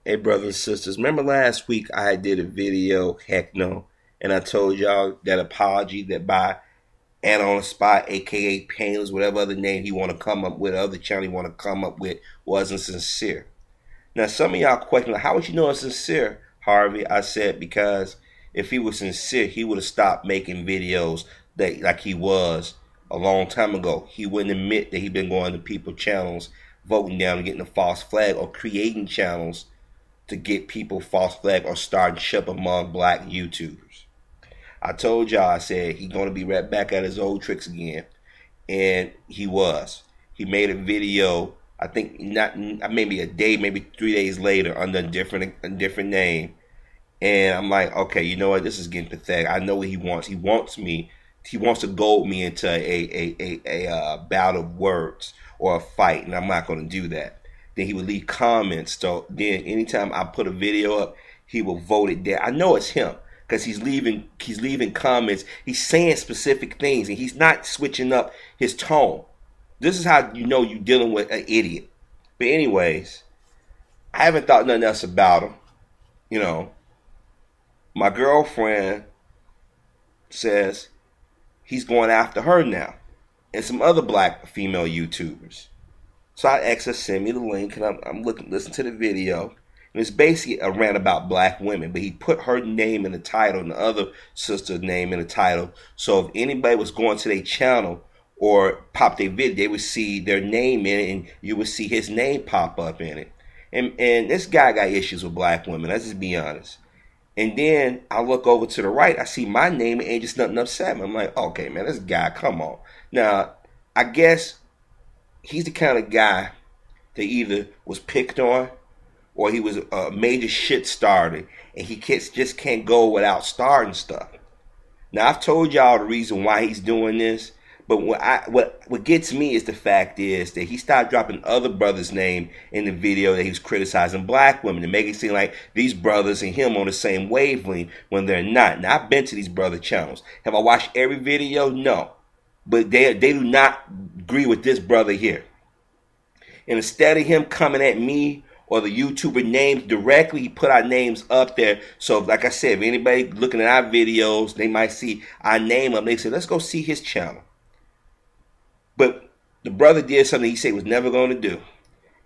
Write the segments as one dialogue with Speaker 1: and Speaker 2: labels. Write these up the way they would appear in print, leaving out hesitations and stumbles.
Speaker 1: Hey, brothers and sisters, remember last week I did a video, heck no, and I told y'all that apology that by Anna on the Spot, aka Painless, whatever other name he want to come up with, other channel he want to come up with, wasn't sincere. Now, some of y'all question, how would you know it's sincere, Harvey? I said, because if he was sincere, he would have stopped making videos that like he was a long time ago. He wouldn't admit that he'd been going to people channels, voting down and getting a false flag, or creating channels to get people false flag or starting ship among black YouTubers. I told y'all, I said he's going to be right back at his old tricks again, and he was. He made a video, I think not maybe a day, maybe 3 days later, under a different name, and I'm like, okay, you know what? This is getting pathetic. I know what he wants. He wants to goad me into a bout of words or a fight, and I'm not going to do that. Then he would leave comments. So then anytime I put a video up, he will vote it down. I know it's him because he's leaving comments. He's saying specific things, and he's not switching up his tone. This is how you know you're dealing with an idiot. But anyways, I haven't thought nothing else about him. You know, my girlfriend says he's going after her now, and some other black female YouTubers. So I asked her to send me the link, and I'm listen to the video. And it's basically a rant about black women, but he put her name in the title and the other sister's name in the title. So if anybody was going to their channel or pop their video, they would see their name in it, and you would see his name pop up in it. And this guy got issues with black women. Let's just be honest. And then I look over to the right, I see my name, and ain't just nothing upset me. I'm like, okay, man, this guy, come on. Now, I guess he's the kind of guy that either was picked on or he was a major shit starter, and he just can't go without starting stuff. Now, I've told y'all the reason why he's doing this, but what gets me is the fact is that he started dropping other brothers' name in the video that he was criticizing black women to make it seem like these brothers and him on the same wavelength when they're not. Now, I've been to these brother channels. Have I watched every video? No. But they do not agree with this brother here. And instead of him coming at me or the YouTuber names directly, he put our names up there. So like I said, if anybody looking at our videos, they might see our name up. They say, let's go see his channel. But the brother did something he said he was never going to do.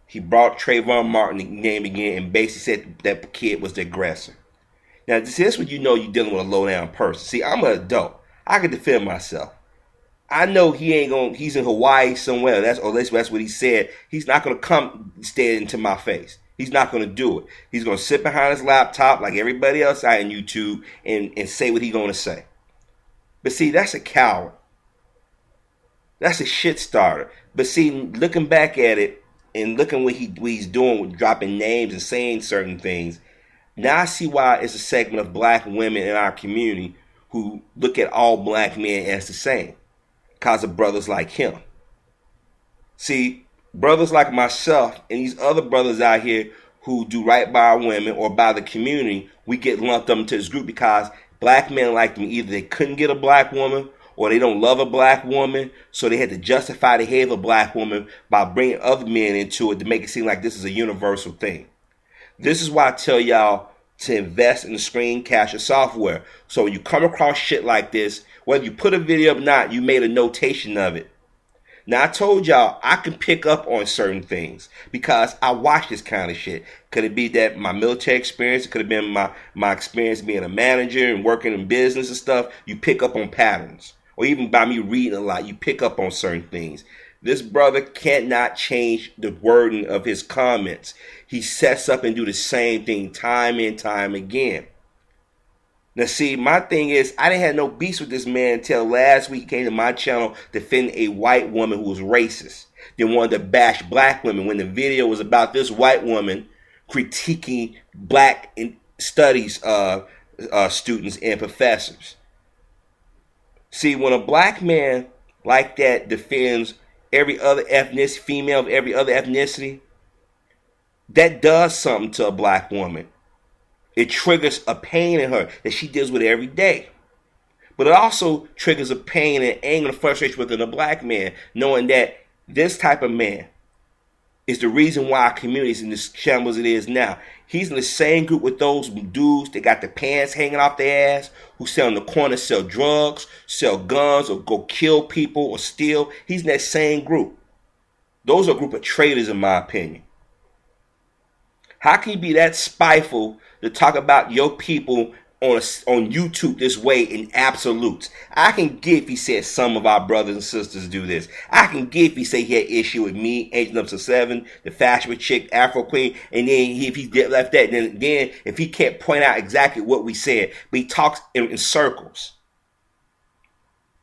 Speaker 1: He brought Trayvon Martin name again and basically said that kid was the aggressor. Now, this is when you know you're dealing with a low-down person. See, I'm an adult. I can defend myself. I know he's in Hawaii somewhere. That's what he said. He's not going to come stare into my face. He's not going to do it. He's going to sit behind his laptop like everybody else out in YouTube and say what he's going to say. But see, that's a coward. That's a shit starter. But see, looking back at it and looking what he's doing with dropping names and saying certain things, now I see why it's a segment of black women in our community who look at all black men as the same because of brothers like him. See, brothers like myself and these other brothers out here who do right by our women or by the community, we get lumped up into this group because black men like them, either they couldn't get a black woman or they don't love a black woman, so they had to justify the hate of a black woman by bringing other men into it to make it seem like this is a universal thing. This is why I tell y'all to invest in the screen capture software. So when you come across shit like this, whether you put a video up or not, you made a notation of it. Now, I told y'all I can pick up on certain things because I watch this kind of shit. Could it be that my military experience? It could have been my experience being a manager and working in business and stuff. You pick up on patterns. Or even by me reading a lot, you pick up on certain things. This brother cannot change the wording of his comments. He sets up and do the same thing time and time again. Now see, my thing is, I didn't have no beef with this man until last week he came to my channel defending a white woman who was racist. They wanted to bash black women when the video was about this white woman critiquing black studies students and professors. See, when a black man like that defends every other ethnicity, female of every other ethnicity, that does something to a black woman. It triggers a pain in her that she deals with every day. But it also triggers a pain and anger and frustration within a black man, knowing that this type of man is the reason why our community is in this shambles it is now. He's in the same group with those dudes that got the pants hanging off their ass, who sell in the corner, sell drugs, sell guns, or go kill people or steal. He's in that same group. Those are a group of traitors, in my opinion. How can you be that spiteful to talk about your people on YouTube this way in absolutes? I can get if he said some of our brothers and sisters do this. I can get if he say he had issue with me, Agent Up to 7, the fashion chick, Afro Queen, and then if he did left that, then if he can't point out exactly what we said, but he talks in circles.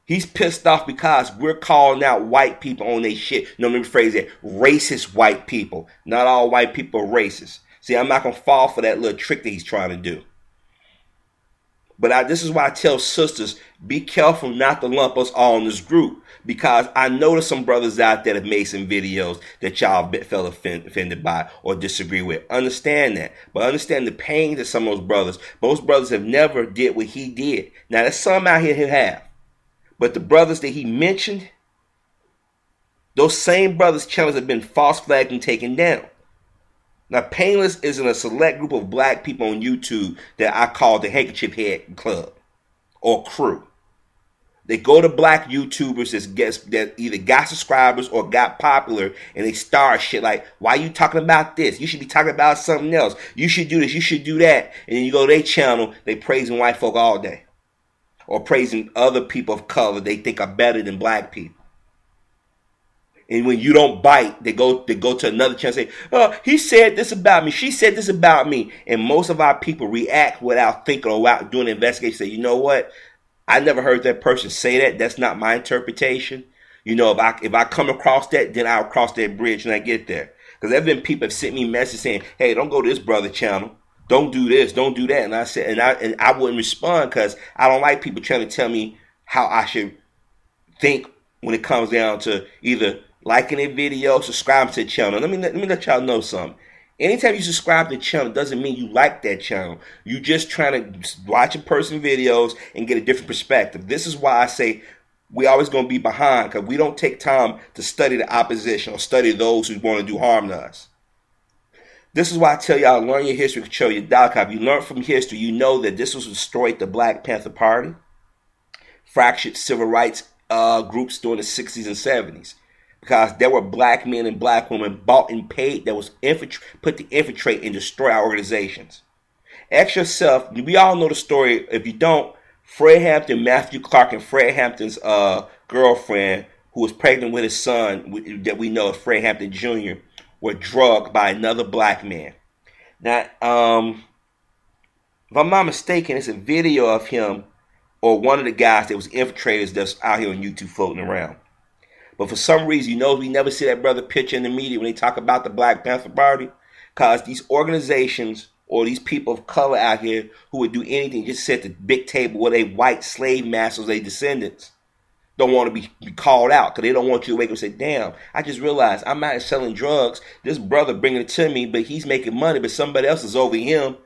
Speaker 1: He's pissed off because we're calling out white people on their shit. No, let me phrase that. Racist white people. Not all white people are racist. See, I'm not going to fall for that little trick that he's trying to do. But this is why I tell sisters, be careful not to lump us all in this group. Because I know there's some brothers out there that made some videos that y'all felt offended by or disagree with. Understand that. But understand the pain that some of those brothers. Most brothers have never did what he did. Now, there's some out here who have. But the brothers that he mentioned, those same brothers' channels have been false flagged and taken down. Now, Painless is in a select group of black people on YouTube that I call the Handkerchief Head Club or crew. They go to black YouTubers that either got subscribers or got popular, and they start shit like, why you talking about this? You should be talking about something else. You should do this. You should do that. And then you go to their channel, they praising white folk all day. Or praising other people of color they think are better than black people. And when you don't bite, they go to another channel and say, oh, he said this about me. She said this about me. And most of our people react without thinking or without doing an investigation. Say, you know what? I never heard that person say that. That's not my interpretation. You know, if I come across that, then I'll cross that bridge when I get there. Because there have been people that sent me messages saying, hey, don't go to this brother channel. Don't do this, don't do that. And I said, and I wouldn't respond because I don't like people trying to tell me how I should think when it comes down to either liking a video, subscribing to the channel. Let me let y'all know something. Anytime you subscribe to the channel doesn't mean you like that channel. You just trying to watch a person videos and get a different perspective. This is why I say we always going to be behind, because we don't take time to study the opposition or study those who want to do harm to us. This is why I tell y'all, learn your history, control your dollar. If you learn from history, you know that this was destroyed the Black Panther Party, fractured civil rights groups during the 60s and 70s. Because there were black men and black women bought and paid that was put to infiltrate and destroy our organizations. Ask yourself, we all know the story. If you don't, Fred Hampton, Matthew Clark, and Fred Hampton's girlfriend, who was pregnant with his son, that we know as Fred Hampton Jr., were drugged by another black man. Now, if I'm not mistaken, it's a video of him or one of the guys that was infiltrators that's out here on YouTube floating around. But for some reason, you know, we never see that brother picture in the media when they talk about the Black Panther Party, because these organizations or these people of color out here who would do anything just sit at the big table with they white slave masters, they descendants, don't want to be called out because they don't want you to wake up and say, damn, I just realized I'm out selling drugs. This brother bringing it to me, but he's making money, but somebody else is over him,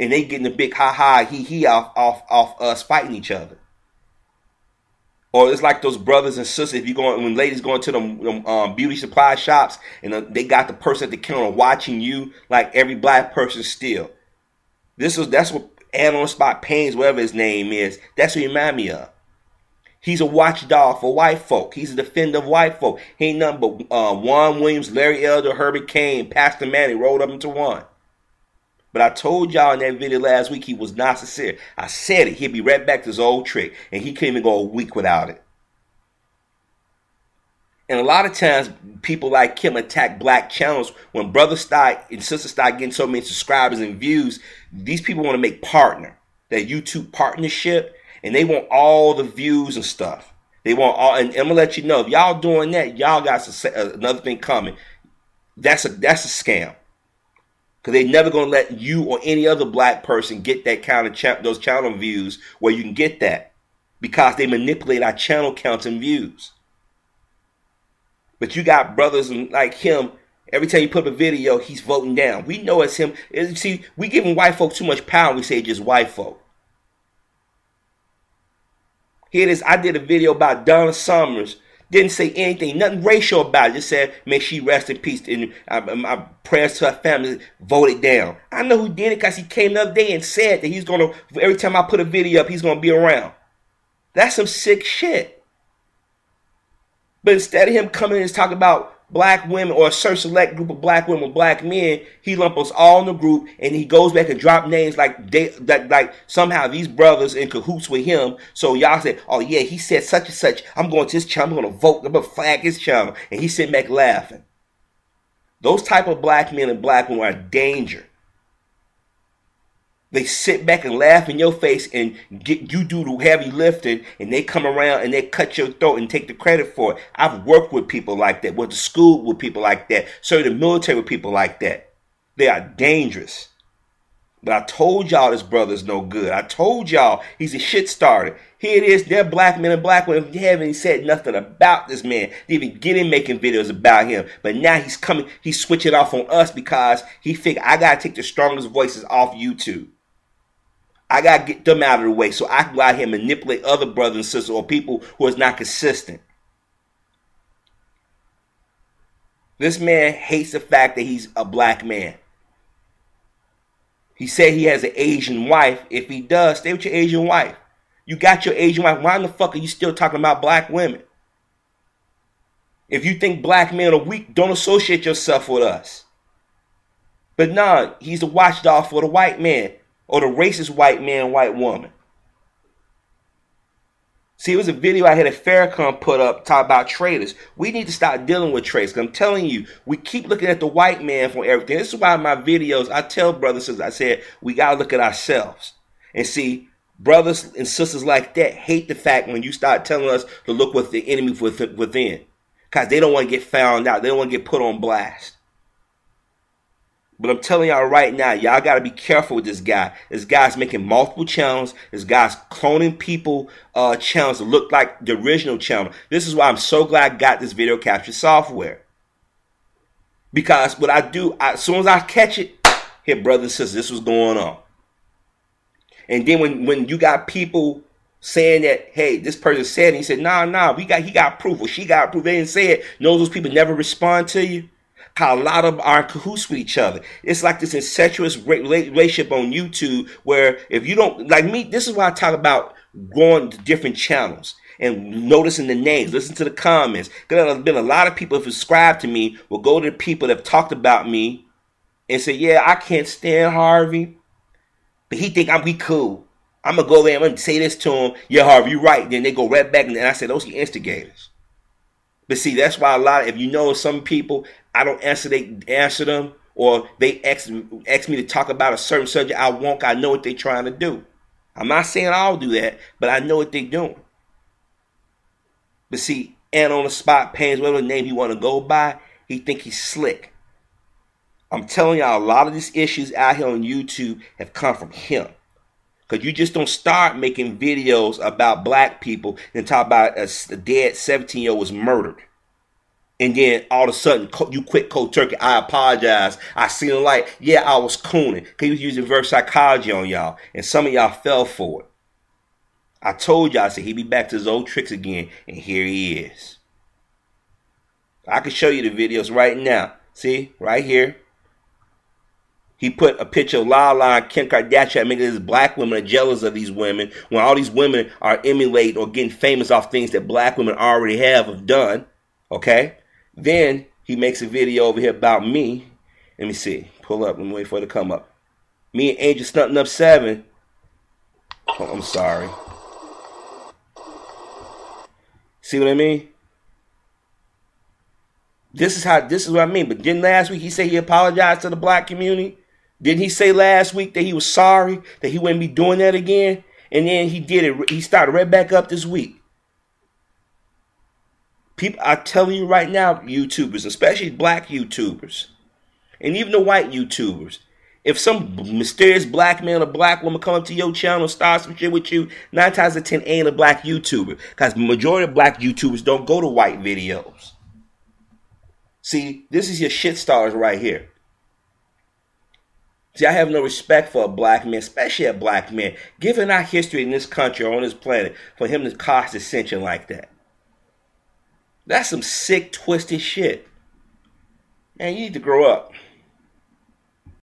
Speaker 1: and they getting a big ha-ha, he off us fighting each other. Or it's like those brothers and sisters, if you go when ladies go into them beauty supply shops and they got the person at the counter watching you like every black person still. That's what Ant on the Spot Pains, whatever his name is, that's what he remind me of. He's a watchdog for white folk. He's a defender of white folk. He ain't nothing but Juan Williams, Larry Elder, Herbert Kane, Pastor Manny rolled up into one. But I told y'all in that video last week he was not sincere. I said it. He'd be right back to his old trick. And he couldn't even go a week without it. And a lot of times people like him attack black channels. When brothers start and sisters start getting so many subscribers and views, these people want to make partner. That YouTube partnership. And they want all the views and stuff. They want all, and I'm gonna let you know, if y'all doing that, y'all got another thing coming. That's a scam. Because they never gonna let you or any other black person get that kind of those channel views where you can get that, because they manipulate our channel counts and views. But you got brothers like him. Every time you put up a video, he's voting down. We know it's him. See, we giving white folk too much power. We say just white folk. Here it is. I did a video about Donna Summers Didn't say anything, nothing racial about it. Just said, may she rest in peace. And my prayers to her family, voted down. I know who did it because he came the other day and said that he's going to, every time I put a video up, he's going to be around. That's some sick shit. But instead of him coming in and talking about black women or a certain select group of black women, black men, he lumps us all in the group, and he goes back and drop names like somehow these brothers in cahoots with him. So y'all say, oh yeah, he said such and such. I'm going to his channel. I'm going to vote. I'm going to flag his channel. And he's sitting back laughing. Those type of black men and black women are a danger. They sit back and laugh in your face and you do the heavy lifting, and they come around and they cut your throat and take the credit for it. I've worked with people like that, went to school with people like that, served in the military with people like that. They are dangerous. But I told y'all this brother's no good. I told y'all he's a shit starter. Here it is, they're black men and black women. You haven't even said nothing about this man. They even get him making videos about him. But now he's coming, he's switching off on us because he figured I got to take the strongest voices off YouTube. I got to get them out of the way so I can go out here and manipulate other brothers and sisters or people who is not consistent. This man hates the fact that he's a black man. He said he has an Asian wife. If he does, stay with your Asian wife. You got your Asian wife. Why in the fuck are you still talking about black women? If you think black men are weak, don't associate yourself with us. But nah, he's the watchdog for the white man. Or the racist white man, white woman. See, it was a video I had at Farrakhan put up talking about traitors. We need to start dealing with traitors. I'm telling you, we keep looking at the white man for everything. This is why in my videos, I tell brothers and sisters, I said, we got to look at ourselves. And see, brothers and sisters like that hate the fact when you start telling us to look with the enemy within. Because they don't want to get found out. They don't want to get put on blast. But I'm telling y'all right now, y'all got to be careful with this guy. This guy's making multiple channels. This guy's cloning people channels to look like the original channel. This is why I'm so glad I got this video capture software. Because what I do, as soon as I catch it, here, brothers and sisters, this was going on. And then when you got people saying that, hey, this person said it, he said, nah, he got proof, or she got proof, they didn't say it. Know those people never respond to you? How a lot of them are in cahoots with each other. It's like this incestuous relationship on YouTube where if you don't, like me, this is why I talk about going to different channels and noticing the names, listen to the comments. Because there's been a lot of people who subscribe to me will go to the people that have talked about me and say, yeah, I can't stand Harvey, but he think we cool. I'm going to go there and I'm going to say this to him. Yeah, Harvey, you're right. Then they go right back and I say, those are instigators. But see, that's why if you know some people, I don't answer them, or they ask me to talk about a certain subject I won't. I know what they're trying to do. I'm not saying I'll do that, but I know what they're doing. But see, and on the spot, Pains, whatever name you want to go by, he think he's slick. I'm telling y'all, a lot of these issues out here on YouTube have come from him. Because you just don't start making videos about black people and talk about a dead 17-year-old was murdered. And then all of a sudden, you quit cold turkey. I apologize. I seen a light. Yeah, I was cooning. Because he was using reverse psychology on y'all. And some of y'all fell for it. I told y'all, I said, he'd be back to his old tricks again. And here he is. I can show you the videos right now. See, right here. He put a picture of Lala and Kim Kardashian making these black women are jealous of these women when all these women are emulating or getting famous off things that black women already have done. Okay? Then he makes a video over here about me. Let me see. Pull up. Let me wait for it to come up. Me and Angel stunting up 7. Oh, I'm sorry. See what I mean? This is what I mean. But didn't last week he say he apologized to the black community? Didn't he say last week that he was sorry, that he wouldn't be doing that again? And then he did it. He started right back up this week. People, I'm telling you right now, YouTubers, especially black YouTubers, and even the white YouTubers, if some mysterious black man or black woman come up to your channel and start some shit with you, 9 times out of 10 ain't a black YouTuber. Because the majority of black YouTubers don't go to white videos. See, this is your shit stars right here. See, I have no respect for a black man, especially a black man, given our history in this country or on this planet, for him to cause dissension like that. That's some sick, twisted shit. Man, you need to grow up.